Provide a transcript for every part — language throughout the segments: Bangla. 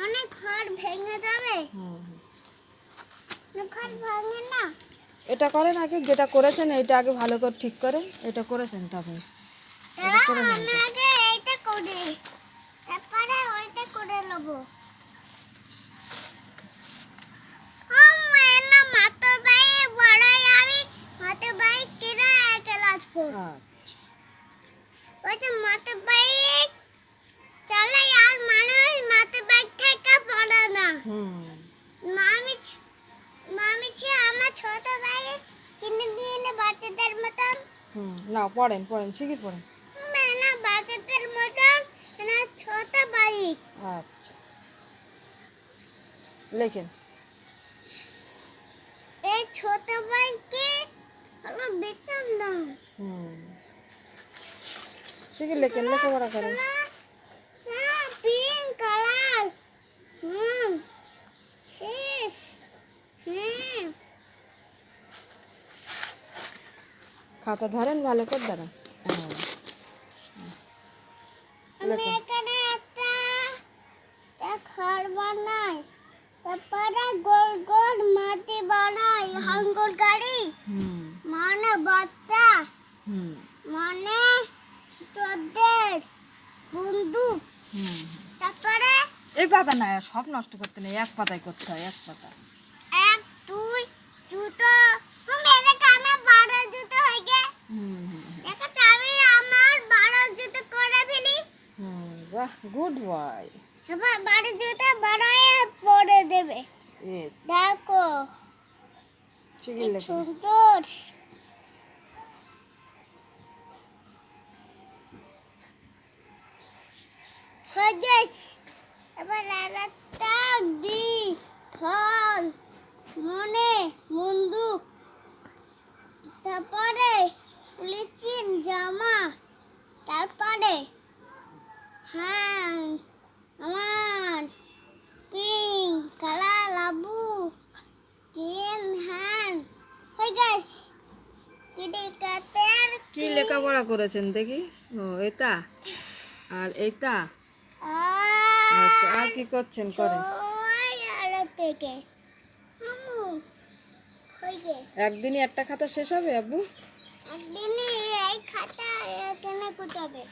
অনেক ঘর ভেঙে যাবে। ঘর ভাঙে না। এটা করেন আগে, যেটা করেছেন এটা আগে ভালো করে ঠিক করেন। এটা করেছেন তারপরে আমি আগে এইটা করি, তারপরে ওইটা করে নেব। মাথার বাইরে বড়াই আমি মাথার বাইরে কিনে একেলা আসবো। ওই যে মাথার বাইরে চলে আর মানুষ মাথার বাইরে থেকে পড়ে না। মামি সে আমার ছোট বাইরে কিনে দিয়ে না বাচ্চাদের মতন। না পড়েন শিখে পড়েন। না বাচ্চাদের মতন না ছোট বাইক। আচ্ছা লেখেন। এই ছোট বাইকে হলো বেচন না। শিখে লেখেন, লেখাপড়া করেন। Pink colour. শেষ। খাতা ধরেন ভালো করে দাঁড়ান। আমি এখানে একটা ঘর বানাই, তারপরে গোল গোল মাটি বানাই, হাঙ্গর গাড়ি, মানে বাচ্চা, মানে চোদ্দের বন্দুক। তারপরে এই পাতা না, সব নষ্ট করতে নেই, এক পাতায় করতে হয়, এক পাতা। এক দুই জুতো। মেরে কামে 12 জুতো হয়ে গে। দেখো আমি আমার 12 জুতো করে ফেলি। বাহ, গুড বয়। এবার 12 জুতো বানায় পরে দেবে। ইয়েস, দেখো শিখে লেখেন। সুন্দর। হয়ে গেছে। এবার আরেকটা দি ফল, মনে বন্দুক, তারপরে পুলিচিন জামা, তারপরে হ্যাঁ আমার pink colour Labu green hand হয়ে গেছে। কি লেখাপড়া করেছেন দেখি? ও এটা আর এইটা। আচ্ছা, আর কি করছেন করেন? একদিনই একটা খাতা শেষ হবে আব্বু? একদিনই এই খাতা এখানে কোথাবে?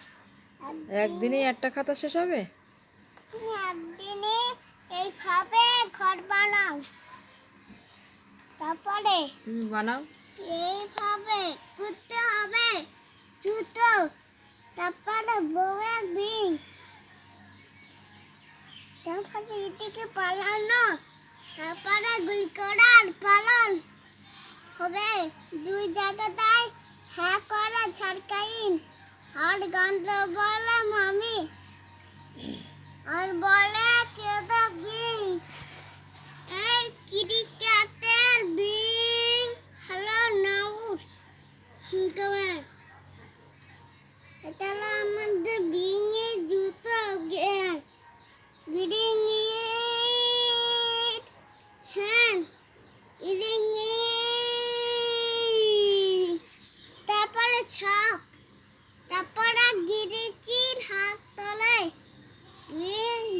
একদিনই একটা খাতা শেষ হবে? একদিনে এইভাবে ঘর বানাও, তারপরে তুমি বানাও। এইভাবে করতে হবে জুতো, তারপরে বউয়ের বিন, তারপরে এদিকে পালানো, তারপরে গুলি করার পালন হবে। দুই জায়গায় হ্যাঁ করে ছাড়কাইন আর গন্ধ বলে মামি আর বলে কেদা বিং। এই ক্রিকেটের বিং হ্যালো নাউস হিংকাবে। এটা হলো আমাদের বিং এর জুতো গ্রিং ইট হ্যান্ড ইরিং ইট, তারপরে ছাপ, তারপরে গিরিচির হাত তলে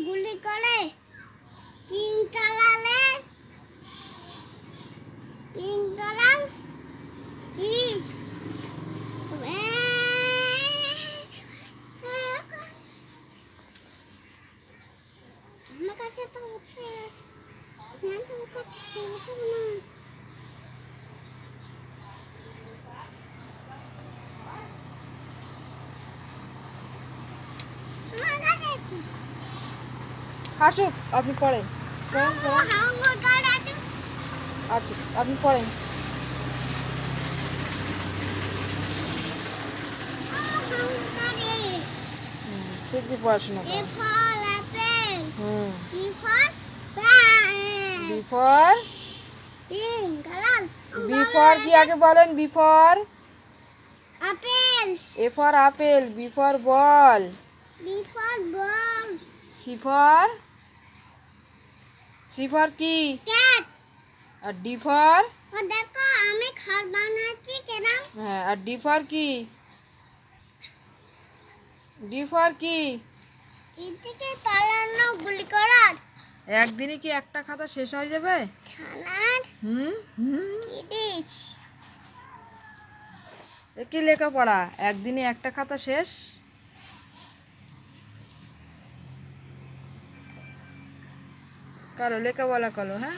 গুলি করে পিঙ্ক কালার আমার কাছে তো হচ্ছে তোমার কাছে চেয়েছো না। আসুক, আপনি পড়েন। আচ্ছা, আপনি পড়েন। শিখবি পড়াশোনা করেন। বিফর বিফর কি আগে বলেন? Before apple, A for apple, B for ball, C for কি? ক্যাট। আর ডি ফর? ও দেখো আমি ঘর বানাচ্ছি কেরাম। হ্যাঁ, আর ডি ফর কি? ডি ফর কি? এদিকে পালানো গুলি করা। একদিনে কি একটা খাতা শেষ হয়ে যাবে? খানার হুম হুম ইলিশ এ কি লেখাপড়া, একদিনে একটা খাতা শেষ? কালো লেখাপড়া করো, হ্যাঁ।